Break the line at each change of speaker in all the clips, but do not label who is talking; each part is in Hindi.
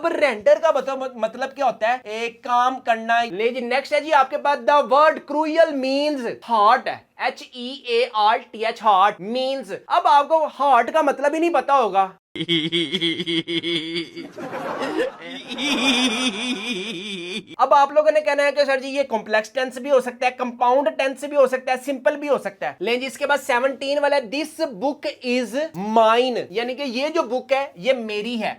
अब रेंडर का मतलब क्या होता है? एक काम करना। ले जी नेक्स्ट है जी आपके पास द वर्ड क्रूयल मीन्स हार्ट है, HEARTH हार्ट मीन्स। अब आपको हार्ट का मतलब ही नहीं पता होगा। अब आप लोगों ने कहना है कि सर जी ये कॉम्प्लेक्स टेंस भी हो सकता है, कंपाउंड टेंस भी हो सकता है, सिंपल भी हो सकता है। लेकिन इसके बाद 17 वाला दिस बुक इज माइन, यानी कि ये जो बुक है ये मेरी है।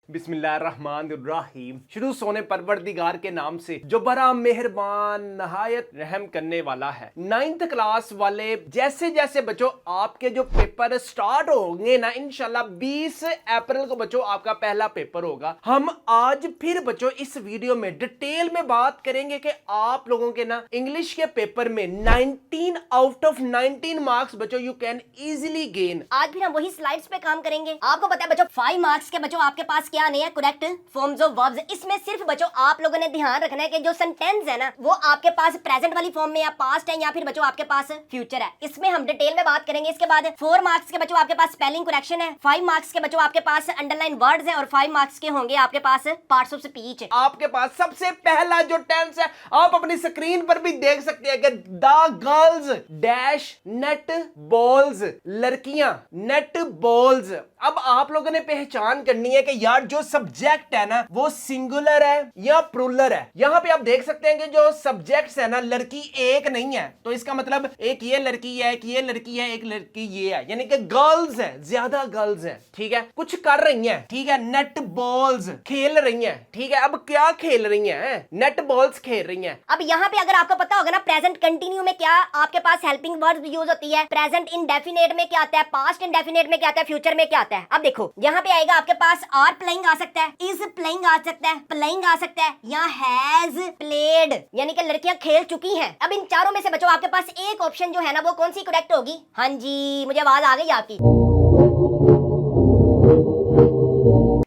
बिस्मिल्लाहिर्रहमानिर्रहीम। शुरू सोने परवरदिगार के नाम से जो बड़ा मेहरबान नहायत रहम करने वाला है। 9th क्लास वाले जैसे जैसे बच्चों आपके जो पेपर स्टार्ट होंगे ना, इंशाल्लाह 20 अप्रैल को बच्चों आपका पहला पेपर होगा। हम आज फिर बच्चों इस वीडियो में डिटेल में बात करेंगे कि आप लोगों के ना इंग्लिश के पेपर में 19 आउट ऑफ 19 मार्क्स बच्चों यू कैन इजीली गेन।
आज फिर हम वही स्लाइड्स पे काम करेंगे। आपको पता है बच्चों 5 मार्क्स के बच्चों आपके पास क्या नहीं है, करेक्ट फॉर्म्स ऑफ वर्ब्स। इसमें सिर्फ बच्चों आप लोगों ने ध्यान रखना है कि जो सेंटेंस है ना वो आपके पास प्रेजेंट वाली फॉर्म में या पास्ट है या फिर बच्चों आपके पास फ्यूचर है। इसमें हम डिटेल में बात करेंगे। इसके बाद 4 मार्क्स के बच्चों आपके पास स्पेलिंग करेक्शन है, 5 मार्क्स के बच्चों आपके पास अंडरलाइन वर्ड्स है और 5 मार्क्स के होंगे आपके पास पार्ट्स ऑफ स्पीच।
आपके पास सबसे पहला जो टेंस है आप अपनी स्क्रीन पर भी देख सकते हैं कि the girls dash net balls, लड़कियां नेट बॉल्स। अब आप लोगों ने पहचान करनी है कि यार जो सब्जेक्ट है ना वो सिंगुलर है या प्लूरल है। यहां पे आप देख सकते हैं कि जो सब्जेक्ट्स है ना लड़की एक नहीं है, तो इसका मतलब एक ये लड़की है, एक ये लड़की है, एक लड़की ये है, यानी कि गर्ल्स है, ज्यादा गर्ल्स है। ठीक है, कुछ कर रही हैं। ठीक है, नेट बॉल्स खेल रही हैं। ठीक है, अब क्या खेल रही हैं? नेट बॉल्स खेल रही हैं।
अब यहाँ पे अगर आपको पता होगा ना प्रेजेंट कंटिन्यू में क्या आपके पास हेल्पिंग वर्ब यूज होती है, प्रेजेंट इंडेफिनिट में क्या आता है, पास्ट इंडेफिनिट में क्या आता है, फ्यूचर में क्या आता है। अब देखो यहाँ पे आएगा आपके पास आर प्लेइंग आ सकता है, इज प्लेइंग आ सकता है, प्लेइंग आ सकता है या हैज प्लेड, यानी कि लड़कियां खेल चुकी हैं। अब इन चारों में से बच्चों आपके पास एक ऑप्शन जो है ना वो कौन सी करेक्ट होगी? हाँ जी, मुझे आवाज आ गई आपकी।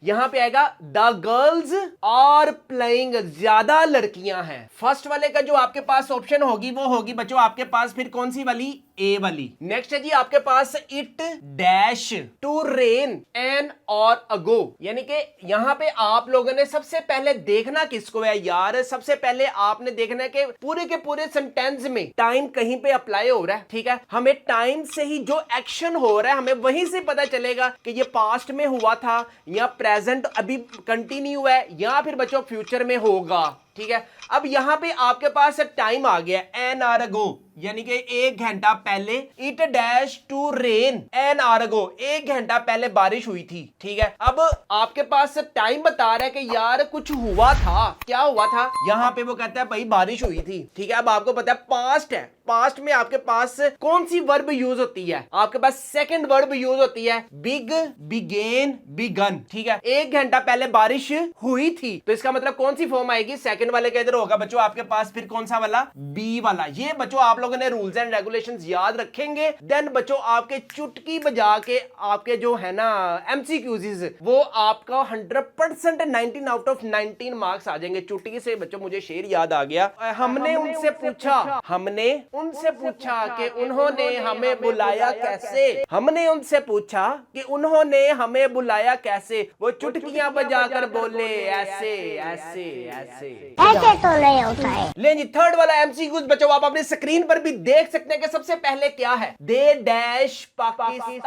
यहां पे आएगा द गर्ल्स आर प्लेइंग, ज्यादा लड़कियां हैं। फर्स्ट वाले का जो आपके पास ऑप्शन होगी वो होगी बच्चों आपके पास फिर कौन सी वाली? ए वाली। नेक्स्ट है जी आपके पास it dash to rain an और अगो, यानी कि यहां पे आप लोगों ने सबसे पहले देखना किसको है यार? सबसे पहले आपने देखना है कि पूरे के पूरे सेंटेंस में टाइम कहीं पे अप्लाई हो रहा है। ठीक है, हमें टाइम से ही जो एक्शन हो रहा है हमें वहीं से पता चलेगा कि ये पास्ट में हुआ था या प्रेजेंट अभी कंटिन्यू है या फिर बच्चों फ्यूचर में होगा। ठीक है, अब यहां पे आपके पास टाइम आ गया एन आवर अगो, यानी कि 1 घंटा पहले। It dash to rain an hour ago, 1 घंटा पहले बारिश हुई थी। ठीक है, अब आपके पास टाइम बता रहा है कि यार कुछ हुआ था। क्या हुआ था? यहां पे वो कहता है भाई बारिश हुई थी। ठीक है, अब आपको पता है पास्ट है, पास्ट में आपके पास कौन सी वर्ब यूज होती है? आपके पास सेकंड वर्ब यूज होती है बिग, बिगेन, बिगन। ठीक है, 1 घंटा पहले बारिश हुई थी, तो इसका मतलब कौन सी फॉर्म आएगी? सेकंड वाले के इधर होगा बच्चों आपके पास फिर कौन सा वाला? बी वाला। ये बच्चों आप लोगों ने रूल्स एंड रेगुलेशंस याद रखेंगे, देन बच्चों आपके चुटकी बजा के आपके जो है ना एमसीक्यूज वो आपका 100% 19 आउट ऑफ 19 मार्क्स आ जाएंगे। चुटकी से बच्चों मुझे शेर याद आ गया। हमने उनसे पूछा कि उन्होंने हमें बुलाया कैसे। हमने उनसे पूछा कि उन्होंने हमें बुलाया कैसे। वो चुटकियां बजाकर बोले ऐसे ऐसे ऐसे।
ऐसे तो नहीं होता है।
ले जी थर्ड वाला एमसीक्यूज बच्चों आप अपनी स्क्रीन पर भी देख सकते हैं कि सबसे पहले क्या है? दे डैश पाकिस्तान,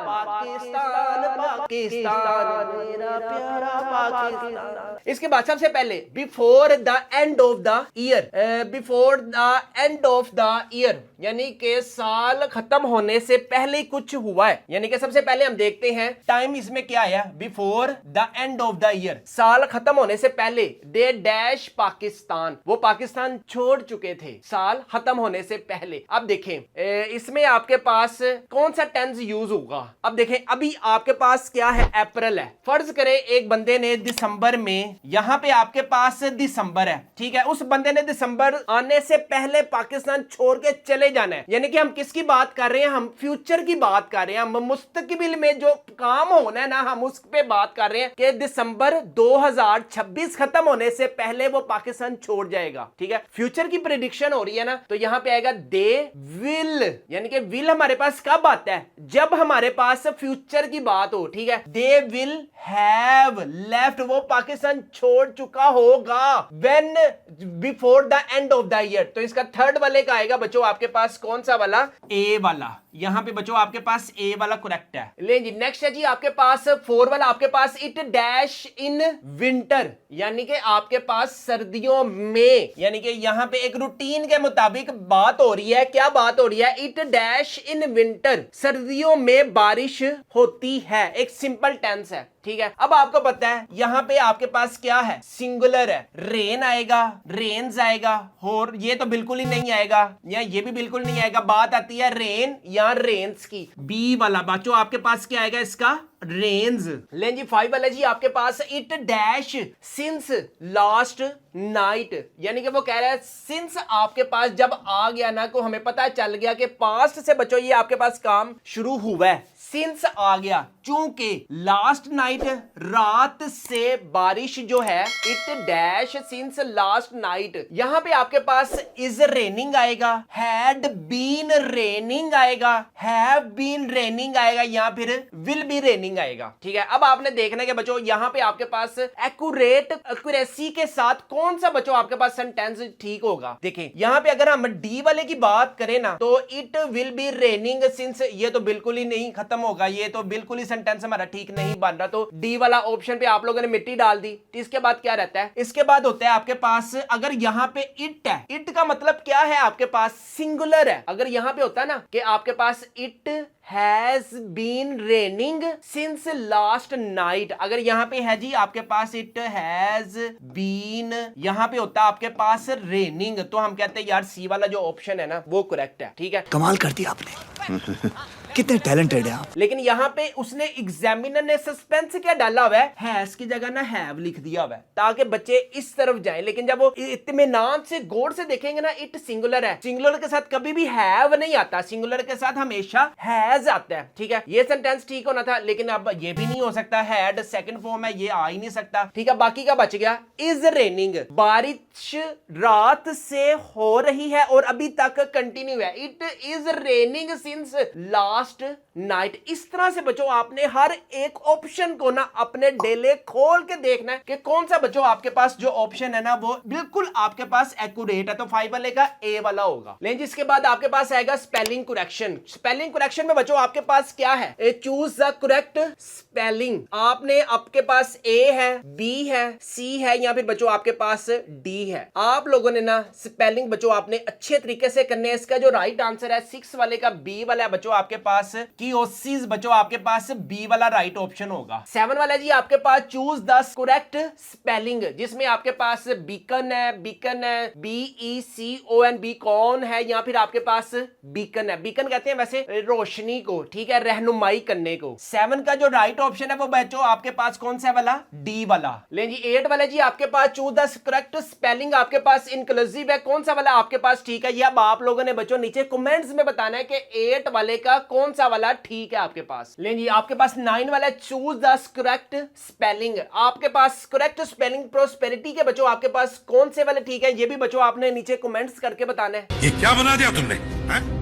पाकिस्तान, पाकिस्तान, मेरा प्यारा पाकिस्तान। इसके बाद सबसे पहले before the end of the year, before the end of the year, यानी कि साल खत्म होने से पहले कुछ हुआ है। यानी कि सबसे पहले हम देखते हैं टाइम इसमें क्या है? Before the end of the year, साल खत्म होने से पहले। दे डैश पाकिस्तान, वो पाकिस्तान छोड़ चुके थे साल खत्म होने से पहले। अब देखें इसमें आपके पास कौन सा टेंस यूज होगा? अब देखें अभी आपके पास क्या है? अप्रैल है। फर्ज करें एक बंदे ने दिसंबर में, यहां पे आपके पास दिसंबर है। ठीक है, उस बंदे ने दिसंबर आने से पहले पाकिस्तान छोड़ के चले जाना है। यानी कि हम किसकी बात कर रहे हैं? हम फ्यूचर की बात कर रहे हैं। हम मुस्तकबिल में जो काम होना है ना हम उस पे बात कर रहे हैं कि दिसंबर 2026 खत्म होने से पहले वो पाकिस्तान छोड़ जाएगा। ठीक है, फ्यूचर की प्रेडिक्शन हो रही है ना, तो यहां पे आएगा दे विल, यानी कि विल हमारे पास कब आता है, जब हमारे पास फ्यूचर की बात हो। ठीक है, दे विल हैव लेफ्ट, वो पाकिस्तान छोड़ चुका होगा when before the end of the year. तो इसका थर्ड वाले का आएगा बच्चों आपके पास कौन सा वाला, ए वाला। यहां पे बच्चों आपके पास ए वाला करेक्ट है। ले जी नेक्स्ट है जी आपके पास 4 वाला, आपके पास इट डैश इन विंटर, यानी कि आपके पास सर्दियों में, यानी कि यहां पे एक रूटीन के मुताबिक बात हो रही है। क्या बात हो रही है, इट डैश इन विंटर, सर्दियों में बारिश होती है। एक सिंपल टेंस है। ठीक है, अब आपको पता है यहां पे आपके पास क्या है, सिंगुलर है, रेन आएगा, रेन्स आएगा, और ये तो बिल्कुल ही नहीं आएगा, या ये भी बिल्कुल नहीं आएगा। बात आती है रेन या रेन्स की। बी वाला बच्चों आपके पास क्या आएगा इसका, रेन्स। लें जी 5 वाला जी आपके पास it dash since last night, यानी कि वो कह रहा है सिंस आपके पास जब आ गया ना, को हमें पता चल गया कि पास्ट से बच्चों ये आपके पास काम शुरू हुआ है। सिंस आ गया, चूंकि लास्ट नाइट रात से बारिश जो है, it dash since last night, यहां पे आपके पास इज रेनिंग आएगा, हैड बीन रेनिंग आएगा, हैव बीन रेनिंग आएगा, या फिर विल बी रेनिंग आएगा। ठीक है, अब आपने देखना है बच्चों यहां पे आपके पास एक्यूरेसी के साथ कौन सा बच्चों आपके पास सेंटेंस ठीक होगा। देखिए यहां पे अगर हम डी वाले की बात करें ना, तो it will be raining since, ये तो बिल्कुल ही नहीं खत्म होगा, ये तो बिल्कुल ही सेंटेंस हमारा ठीक नहीं बन रहा। तो डी वाला ऑप्शन पे आप लोगों ने मिट्टी डाल दी। इसके बाद क्या रहता है, इसके बाद होता है आपके पास, अगर यहां पे इट है, इट का मतलब क्या है आपके पास, सिंगुलर है। अगर यहां पे होता है ना कि आपके पास it has been raining since last night, अगर यहां पे है जी आपके पास इट हैज बीन, यहां पे होता आपके पास रेनिंग, तो हम कहते हैं यार सी वाला जो ऑप्शन है ना वो करेक्ट है। ठीक है,
कमाल कर दिया आपने कितने टैलेंटेड है आप।
लेकिन यहां पे उसने एग्जामिनर ने सस्पेंस क्या डाला हुआ है, हैज की जगह ना हैव लिख दिया हुआ है, ताकि बच्चे इस तरफ जाएं। लेकिन जब वो इत्मीनान से गौर से देखेंगे ना, इट सिंगुलर है, सिंगुलर के साथ कभी भी हैव नहीं आता, सिंगुलर के साथ हमेशा हैज आता है। ठीक है, ये सेंटेंस ठीक होना था, लेकिन अब ये भी नहीं हो सकता, हैड सेकंड फॉर्म है, ये आ ही नहीं सकता। ठीक है, बाकी का बच गया इज रेनिंग, बारिश रात से हो रही है और अभी तक कंटिन्यू है, it is raining since last night. इस तरह से बच्चों आपने हर एक ऑप्शन को ना अपने डेले खोल के देखना है कि कौन सा बच्चों आपके पास जो ऑप्शन है ना वो बिल्कुल आपके पास एक्यूरेट है। तो 5 वाले का ए वाला होगा। लेकिन जिसके बाद आपके पास आएगा स्पेलिंग करेक्शन। स्पेलिंग करेक्शन में बच्चों आपके पास क्या है, चूज द करेक्ट स्पेलिंग। आपने आपके पास ए है, बी है, सी है, या फिर बच्चों आपके पास डी है। आप लोगों ने ना स्पेलिंग बच्चों आपने अच्छे तरीके से करने हैं। इसका जो राइट आंसर है 6 वाले का बी वाला है बच्चों आपके पास की ओसीज बच्चों आपके पास बी वाला राइट ऑप्शन होगा। 7 वाला जी आपके पास चूज द करेक्ट स्पेलिंग, जिसमें आपके पास बीकन है, BECON, बीकॉन है, या फिर आपके पास बीकन है। बीकन कहते हैं वैसे रोशनी को, ठीक है, रहनुमाई करने को। 7 का जो राइट ऑप्शन है वो बच्चों आपके पास कौन सा वाला, डी वाला। ले जी 8 वाला जी आपके पास चूज द करेक्ट स्पेलिंग, आपके पास इंक्लूसिव है, कौन सा वाला आपके पास ठीक है, ये अब आप लोगों ने बच्चों नीचे कमेंट्स में बताना है कि 8 वाले का कौन सा वाला ठीक है आपके पास। ले जी आपके पास 9 वाला चूज द करेक्ट स्पेलिंग, आपके पास करेक्ट स्पेलिंग प्रोस्पेरिटी के बच्चों आपके पास कौन से वाले ठीक है, ये भी बच्चों आपने नीचे कमेंट्स करके बताना है।
ये क्या बना दिया तुमने,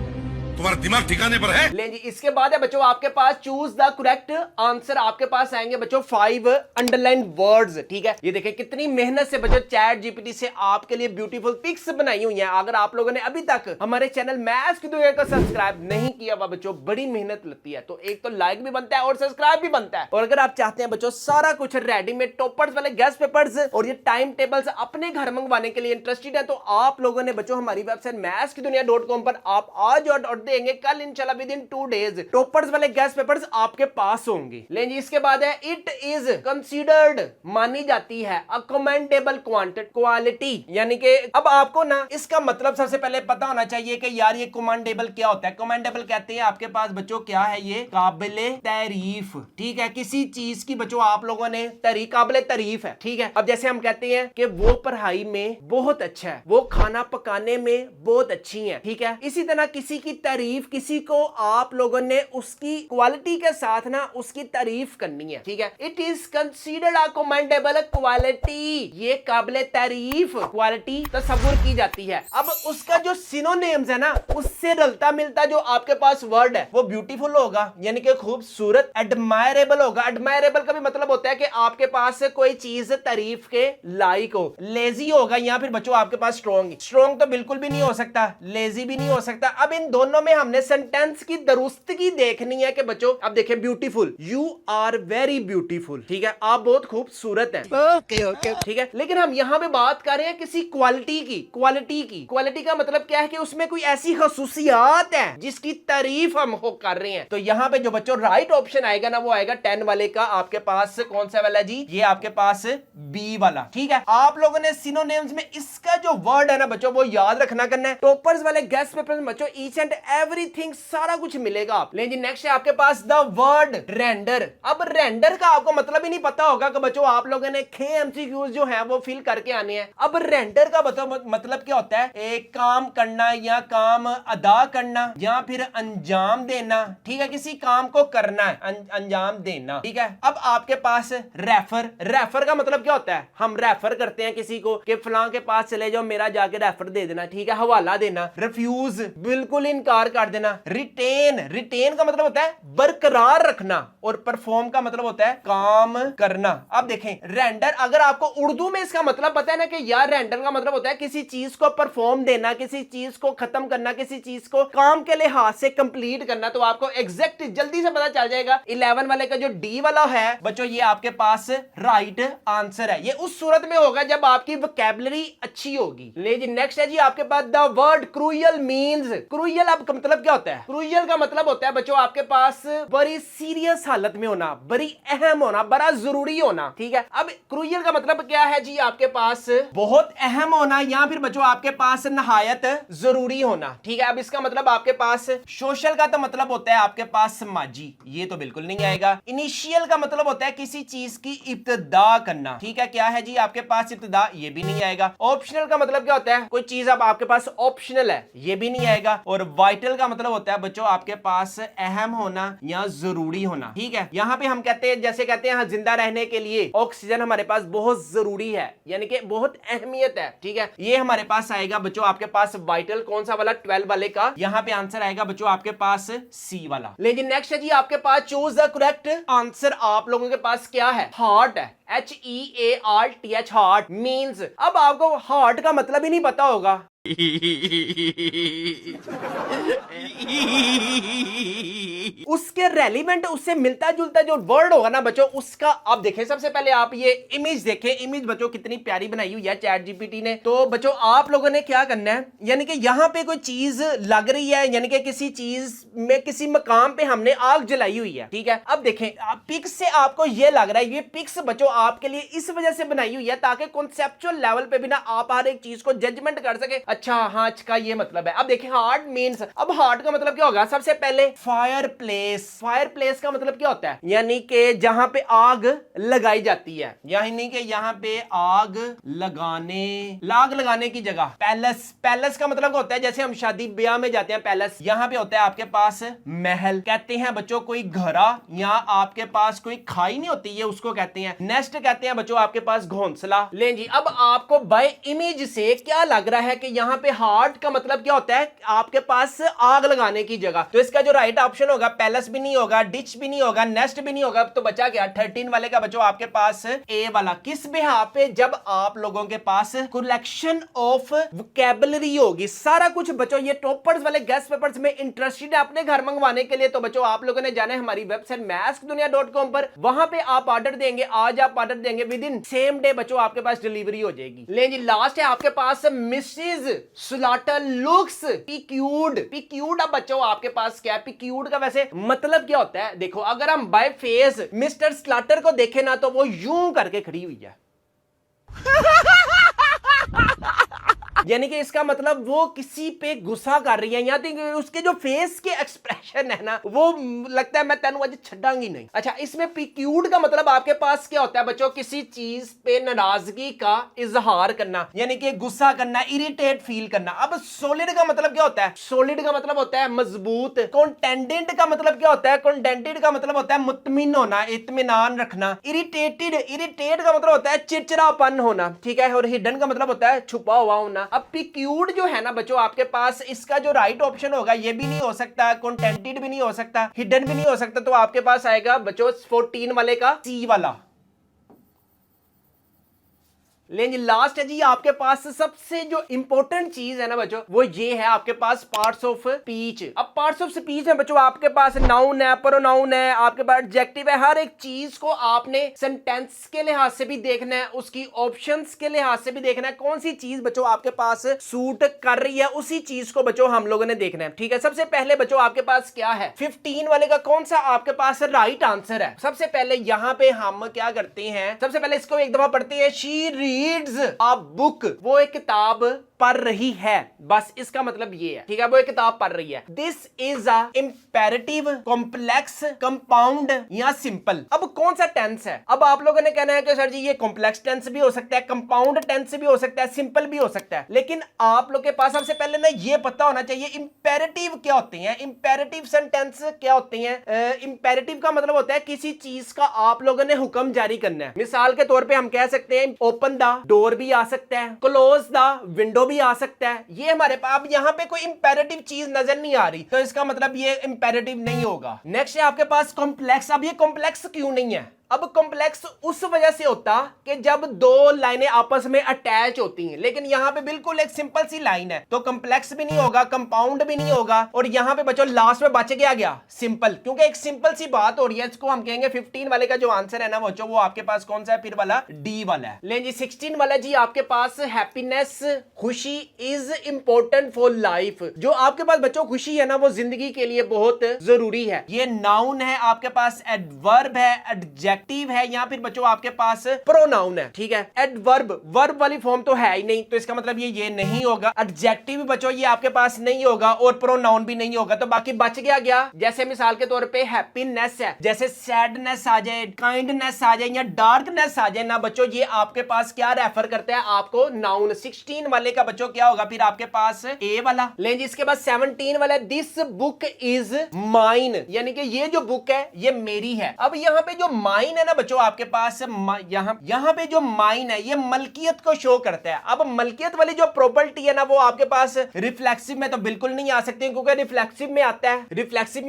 तुम्हारा दिमाग ठिकाने पर है?
ले जी इसके बाद है बच्चों आपके पास चूज द करेक्ट आंसर, आपके पास आएंगे बच्चों 5 अंडरलाइन वर्ड्स। ठीक है, ये देखें कितनी मेहनत से बच्चों चैट जीपीटी से आपके लिए ब्यूटीफुल पिक्स बनाई हुई हैं। अगर आप लोगों ने अभी तक हमारे चैनल मैथ्स की दुनिया को सब्सक्राइब नहीं किया हुआ बच्चों, बड़ी मेहनत लगती है, तो एक तो लाइक भी बनता है और सब्सक्राइब भी बनता है। और अगर आप चाहते हैं बच्चों सारा कुछ रेडीमेड टॉपर्स वाले गेस्ट पेपर्स और ये टाइम टेबल्स अपने घर मंगवाने के लिए इंटरेस्टेड है, तो आप लोगों ने बच्चों हमारी वेबसाइट mathskiduniya.com पर आप आज और देंगे, कल इंशाल्लाह विद इन 2 डेज टॉपर्स वाले गेस्ट पेपर्स आपके पास होंगे। लेकिन इसके बाद है इट इज कंसीडर्ड, मानी जाती है, अ कमेंडेबल क्वालिटी, यानी कि अब आपको ना इसका मतलब सबसे पहले पता होना चाहिए कि यार ये कमेंडेबल क्या होता है। कमेंडेबल कहते हैं आपके पास बच्चों क्या है, ये काबिले तारीफ। ठीक है, किसी चीज की बच्चों आप लोगों ने काबिले तारीफ है। ठीक है, अब जैसे हम कहते हैं कि वो पढ़ाई में बहुत अच्छा है, वो खाना पकाने में बहुत अच्छी है। ठीक है, इसी तरह किसी की तारीफ किसी को आप लोगों ने उसकी क्वालिटी के साथ ना उसकी तारीफ करनी है, ठीक है। It is considered a commendable quality, ये काबिल तारीफ क्वालिटी तस्वुर की जाती है। अब उसका जो सिनोनिम्स है ना उससे रलता मिलता जो आपके पास वर्ड है वो ब्यूटीफुल होगा, यानी कि खूबसूरत, एडमायरेबल होगा। एडमायरेबल का भी मतलब होता है कि आपके पास कोई चीज तारीफ के लायक हो। लेजी होगा या फिर बच्चों आपके पास स्ट्रॉन्ग तो बिल्कुल भी नहीं हो सकता, लेजी भी नहीं हो सकता। अब इन दोनों में हमने सेंटेंस की दुरुस्तगी देखनी है कि बच्चों अब देखें, beautiful, you are very beautiful, ठीक है, आप बहुत खूबसूरत हैं,
ओके ओके
ठीक है। लेकिन हम यहां पे बात कर रहे हैं किसी क्वालिटी की। क्वालिटी का मतलब क्या है कि उसमें कोई ऐसी खसूसियात है जिसकी तारीफ हम हो कर रहे हैं। तो यहां पे जो बच्चों राइट ऑप्शन आएगा ना वो आएगा 10 वाले का, आपके पास कौन सा वाला जी, ये आपके पास बी वाला, ठीक है। आप लोगों ने सिनोनिम्स में इसका जो वर्ड है ना बच्चों वो याद रखना करना है। टॉपर्स वाले गेस्ट पेपर में बच्चों ईच एंड एवरीथिंग सारा कुछ मिलेगा आप। लेकिन नेक्स्ट है आपके पास द वर्ड रेंडर। अब रेंडर का आपको मतलब ही नहीं पता होगा कि बच्चों आप लोगों ने एमसीक्यूज जो है वो फिल करके आने हैं। अब रेंडर का मतलब क्या होता है, एक काम करना या काम अदा करना या फिर अंजाम देना, ठीक है, किसी काम को करना है, अंजाम देना, ठीक है। अब आपके पास रेफर का मतलब क्या होता है, हम रेफर करते हैं किसी को कि फलां के पास चले जाओ, मेरा जाके रेफर दे देना, ठीक है, हवाला देना। रिफ्यूज, बिल्कुल इनकार कर देना। रिटेन का मतलब होता है बरकरार रखना, और परफॉर्म का मतलब होता है काम करना। अब देखें रेंडर, अगर आपको उर्दू में इसका मतलब पता है ना कि यार रेंडर का मतलब होता है किसी चीज को परफॉर्म देना, किसी चीज को खत्म करना, किसी चीज को काम के लिहाज से कंप्लीट करना, तो आपको एग्जैक्ट जल्दी से पता चल जाएगा। 11 वाले का जो डी वाला है बच्चों ये आपके पास राइट आंसर है। ये उस सूरत में होगा जब आपकी वोकैबुलरी अच्छी होगी। लेकिन नेक्स्ट है जी आपके पास द वर्ड क्रूयल मीन्स। क्रूयल आपका मतलब क्या होता है, क्रूयल का मतलब होता है बच्चों आपके पास बड़ी सीरियस हालत में होना, बड़ी अहम होना, बड़ा जरूरी होना, ठीक है। अब क्रूयल का मतलब क्या है जी आपके पास बहुत अहम होना या फिर बच्चों आपके पास नहायत जरूरी होना, ठीक है। अब इसका मतलब आपके पास सोशल का तो मतलब होता है आपके पास समाजी, ये तो बिल्कुल नहीं आएगा। इनिशियल का मतलब होता है किसी चीज की इब्तिदा करना, ठीक है, क्या है जी आपके पास इब्तिदा, ये भी नहीं आएगा। ऑप्शनल का मतलब क्या होता है, कोई चीज अब आपके पास ऑप्शनल है, ये भी नहीं आएगा। और वाइटल का मतलब होता है बच्चों आपके पास अहम होना या जरूरी होना, ठीक है। यहां पे हम कहते हैं, जैसे कहते हैं जिंदा रहने के लिए ऑक्सीजन हमारे पास बहुत जरूरी है, यानी कि बहुत अहमियत है, ठीक है। ये हमारे पास आएगा बच्चों आपके पास वाइटल, कौन सा वाला, 12 वाले का। यहां पे आंसर आएगा बच्चों आपके पास सी वाला। लेकिन नेक्स्ट है जी आपके पास चूज द करेक्ट आंसर। आप लोगों के पास क्या है, हार्ट है, HEARTH, हार्ट मीन्स। अब आपको हार्ट का मतलब ही नहीं पता होगा उसके रेलिवेंट, उससे मिलता जुलता जो वर्ड होगा ना बच्चों उसका आप देखें। सबसे पहले आप ये इमेज देखें, इमेज बच्चों कितनी प्यारी बनाई हुई है चैट जीपीटी ने। तो बच्चों आप लोगों ने क्या करना है, यानी कि यहां पे कोई चीज लग रही है, यानी कि किसी चीज में किसी मकाम पे हमने आग जलाई हुई है, ठीक है। अब देखें पिक्स से आपको ये लग रहा है, ये पिक्स बच्चों आपके लिए इस वजह से बनाई हुई है ताकि कॉन्सेप्चुअल लेवल पे भी ना आप हर एक चीज को जजमेंट कर सके, अच्छा हाँ इसका ये मतलब है। अब देखें हार्ट मीन्स, अब हार्ट का मतलब क्या होगा, सबसे पहले फायर प्लेस। फायर प्लेस का मतलब क्या होता है, यानी कि जहां पे आग लगाई जाती है, यानी कि यहां पे आग लगाने की जगह। पैलेस, पैलेस का मतलब होता है जैसे हम शादी ब्याह में जाते हैं पैलेस, यहां पे होता है आपके पास महल। कहते हैं बच्चों कोई घरा या आपके पास कोई खाई नहीं होती है उसको कहते हैं नेस्ट, कहते हैं बच्चों आपके पास घोंसला। ले जी अब आपको बाय इमेज से क्या लग रहा है कि यहां पे हार्ट का मतलब क्या होता है, आपके पास आग लगाने की जगह। तो इसका जो राइट ऑप्शन होगा, पैलेस भी नहीं होगा, डिच भी नहीं होगा, नेस्ट भी नहीं होगा, तो बचा गया 13 वाले का बच्चों आपके पास ए वाला। किस बिहार पे, जब आप लोगों के पास कलेक्शन ऑफ वोकैबुलरी होगी। सारा कुछ बच्चों ये टॉपर्स वाले गेस्ट पेपर्स में इंटरेस्टेड है अपने घर मंगवाने के लिए, तो बच्चों आप लोगों ने जाना है हमारी वेबसाइट mathsdunia.com पर, वहां पे आप ऑर्डर देंगे, आज आप ऑर्डर देंगे, विद इन सेम डे बच्चों आपके पास डिलीवरी हो जाएगी। ले जी लास्ट है आपके पास मिसेज स्लॉटर लुक्स पिक्यूड। पिक्यूड अब बच्चों आपके पास क्या है, पिक्यूड का वैसे मतलब क्या होता है, देखो अगर हम बाय फेस मिस्टर स्लॉटर को देखें ना तो वो यूं करके खड़ी हुई है यानी कि इसका मतलब वो किसी पे गुस्सा कर रही है, यहाँ तक उसके जो फेस के एक्सप्रेशन है ना, वो लगता है मैं तेनू आज छड़ांगी नहीं। अच्छा, इसमें पिक्यूड का मतलब आपके पास क्या होता है बच्चों? किसी चीज पे नाराजगी का इजहार करना, यानी कि गुस्सा करना, इरिटेट फील करना। अब सॉलिड का मतलब क्या होता है? सॉलिड का मतलब होता है मजबूत। कॉन्टेंडेंट का मतलब क्या होता है? कॉन्टेंडेंट का मतलब होता है मुतमिन होना, इत्मीनान रखना। इरिटेट का मतलब होता है चिड़चिड़ापन होना, ठीक है। और हिडन का मतलब होता है छुपा हुआ होना। अब पिक्यूड जो है ना बच्चों आपके पास, इसका जो राइट ऑप्शन होगा ये भी नहीं हो सकता, कॉन्टेंटेड भी नहीं हो सकता, हिडन भी नहीं हो सकता, तो आपके पास आएगा बच्चों 14 वाले का सी वाला। लेकिन लास्ट है जी आपके पास सबसे जो इंपॉर्टेंट चीज है ना बच्चों, वो ये है आपके पास पार्ट्स ऑफ स्पीच। अब पार्ट्स ऑफ स्पीच है बच्चों आपके पास नाउन है, प्रोनाउन है, आपके पास एडजेक्टिव है। हर एक चीज को आपने सेंटेंस के लिहाज से भी देखना है, उसकी ऑप्शंस के लिहाज से भी देखना है, कौन सी चीज बच्चों आपके पास सूट कर रही है, उसी चीज को बच्चों हम लोगों ने देखना है, ठीक है। सबसे पहले बच्चों आपके पास क्या है? 15 वाले का कौन सा आपके पास राइट आंसर है? सबसे पहले यहां पे हम क्या करते हैं, सबसे पहले इसको एक दफा पढ़ते हैं। शी रीड्स अ बुक, वो एक किताब पढ़ रही है, बस इसका मतलब ये है, ठीक है, वो एक किताब पढ़ रही है। This is a imperative, complex, compound या सिंपल। अब कौन सा टेंस है? अब आप लोगों ने कहना है कि सर जी ये कॉम्प्लेक्स टेंस भी हो सकता है, कंपाउंड टेंस भी हो सकता है, सिंपल भी हो सकता है, लेकिन आप लोग के पास सबसे पहले ना ये पता होना चाहिए इंपेरेटिव क्या होते हैं, इंपेरेटिव सेंटेंस क्या होते हैं। इंपेरेटिव का मतलब होता है किसी चीज का आप लोगों ने हुक्म जारी करना है। मिसाल के तौर पे हम कह सकते हैं ओपन द डोर भी आ सकता है, क्लोज द विंडो भी आ सकता है। ये हमारे पास, अब यहाँ पे कोई इंपेरेटिव चीज नजर नहीं आ रही, तो इसका मतलब ये इंपेरेटिव नहीं होगा। नेक्स्ट है आपके पास कॉम्प्लेक्स। अब ये कॉम्प्लेक्स क्यों नहीं है? अब कॉम्प्लेक्स उस वजह से होता कि जब दो लाइनें आपस में अटैच होती हैं, लेकिन यहां पे बिल्कुल एक सिंपल सी लाइन है, तो कॉम्प्लेक्स भी नहीं होगा, कंपाउंड भी नहीं होगा, और यहां पे बच्चों लास्ट में बच गया सिंपल, क्योंकि एक सिंपल सी बात हो रही है। इसको हम कहेंगे 15 वाले का जो आंसर है ना बच्चों, वो आपके पास कौन सा है? फिर वाला डी वाला है। लेकिन जी 16 वाला जी आपके पास हैप्पीनेस, खुशी इज इंपॉर्टेंट फॉर लाइफ। जो आपके पास बच्चों खुशी है ना, वो जिंदगी के लिए बहुत जरूरी है। ये नाउन है आपके पास, एडवर्ब है, एडजेक्टिव है, या फिर बच्चों आपके पास प्रोनाउन है, ठीक है। एडवर्ब, वर्ब वाली फॉर्म तो है ही नहीं, तो इसका मतलब ये नहीं होगा। एडजेक्टिव बच्चों ये आपके पास नहीं होगा, और प्रोनाउन भी नहीं होगा, तो बाकी बच गया। जैसे मिसाल के तौर पे हैप्पीनेस है, जैसे सैडनेस आ जाए, काइंडनेस आ जाए, या डार्कनेस आ जाए ना बच्चों, ये आपके पास क्या रेफर करता है? आपको नाउन। 16 वाले का बच्चों क्या होगा फिर आपके पास? ए वाला। लेकिन इसके बाद 17 वाला, दिस बुक इज माइन, यानी कि ये जो बुक है ये मेरी है। अब यहाँ पे जो माइन है ना बच्चों आपके पास, यहाँ पे जो माइन है ये मलकियत को शो करता है। अब मलकियत वाली जो प्रॉपर्टी है ना, वो आपके पास रिफ्लेक्सिव में तो बिल्कुल नहीं आ सकती, क्योंकि रिफ्लेक्सिव में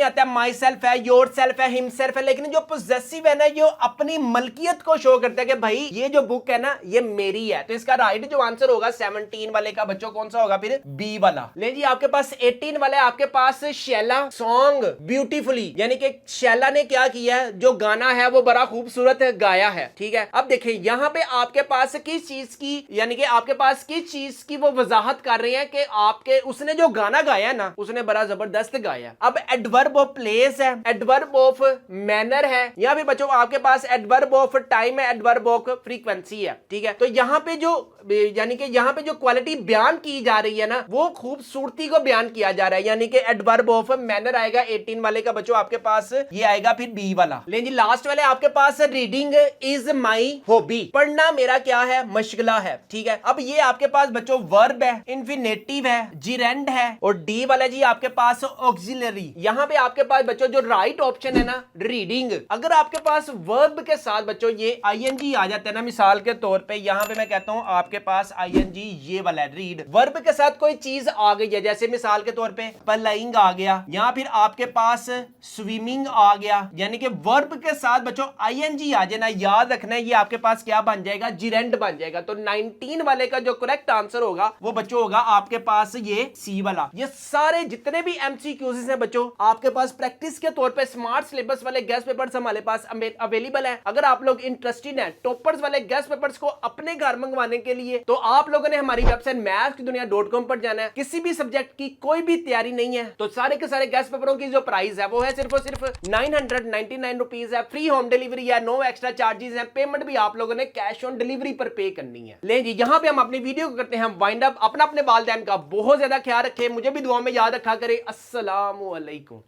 आता है माई सेल्फ है, योर सेल्फ है, हिम सेल्फ है। लेकिन जो पोजेसिव है ना, जो अपनी मलकियत को शो करता है कि भाई ये जो बुक है ना ये मेरी है, तो इसका राइट जो आंसर होगा 17 वाले का बच्चों कौन सा होगा? फिर बी वाला। ले जी आपके पास 18 वाला है आपके पास शैला सॉन्ग ब्यूटीफुली, यानी कि शैला ने क्या किया है, जो गाना है वो बड़ा खूबसूरत गाया है, ठीक है। अब देखिए यहाँ पे आपके पास किस चीज की, यानी कि आपके पास किस चीज की वो वजाहत कर रहे हैं कि आपके उसने जो गाना गाया ना, उसने बड़ा जबरदस्त गाया। अब एडवर्ब ऑफ प्लेस है, एडवर्ब ऑफ मैनर है, या फिर बच्चों आपके पास एडवर्ब ऑफ टाइम है, एडवर्ब ऑफ फ्रीक्वेंसी है, ठीक है। तो यहाँ पे जो, यानी कि यहाँ पे जो क्वालिटी बयान की जा रही है ना, वो खूबसूरती को बयान किया जा रहा है, यानी कि एडवर्ब ऑफ मैनर आएगा 18 वाले का बच्चों आपके पास, ये आएगा फिर बी वाला। लेकिन लास्ट वाले आपके पास रीडिंग इज माई हॉबी, पढ़ना मेरा क्या है? मशगला है, ठीक है। अब ये आपके पास बच्चों वर्ब है, इन्फिनेटिव है, जिरेंड है, और डी वाला जी आपके पास ऑक्सिलरी। यहाँ पे आपके पास बच्चों जो राइट ऑप्शन है ना रीडिंग, अगर आपके पास वर्ब के साथ बच्चों ये आईएनजी आ जाता है ना, मिसाल के तौर पे यहाँ पे मैं कहता हूँ आपके पास आईएनजी ये वाला है रीड, वर्ब के साथ कोई चीज आ गई है, जैसे मिसाल के तौर पे प्लेइंग आ गया, या फिर आपके पास स्विमिंग आ गया, यानी कि वर्ब के साथ बच्चों आईएनजी आ जाए ना, याद रखना है ये आपके पास क्या बन जाएगा? जिरेंड बन जाएगा। तो 19 वाले का जो करेक्ट आंसर होगा वो बच्चों होगा आपके पास ये सी वाला। ये सारे जितने भी एमसीक्यूज हैं बच्चों आपके पास प्रैक्टिस के तौर पे स्मार्ट सिलेबस वाले गेस्ट पेपर्स हमारे पास अवेलेबल है। अगर आप लोग इंटरेस्टेड हैं टॉपर्स वाले गेस्ट पेपर्स को अपने घर मंगवाने के लिए, तो आप लोगों ने हमारी वेबसाइट mathskidunia.com पर जाना है। किसी भी सब्जेक्ट की कोई भी तैयारी नहीं है तो सारे के सारे गेस्ट पेपरों की जो प्राइस है वो है सिर्फ और सिर्फ 999 रुपीज है। फ्री होम डिलीवरी डिलीवरी है, नो एक्स्ट्रा चार्जेस हैं, पेमेंट भी आप लोगों ने कैश ऑन डिलीवरी पर पे करनी है। ले जी, यहाँ पे हम अपनी वीडियो को करते हैं वाइंड अप। अपने वालिदैन का बहुत ज्यादा ख्याल रखें, मुझे भी दुआ में याद रखा करे। अस्सलामु अलैकुम।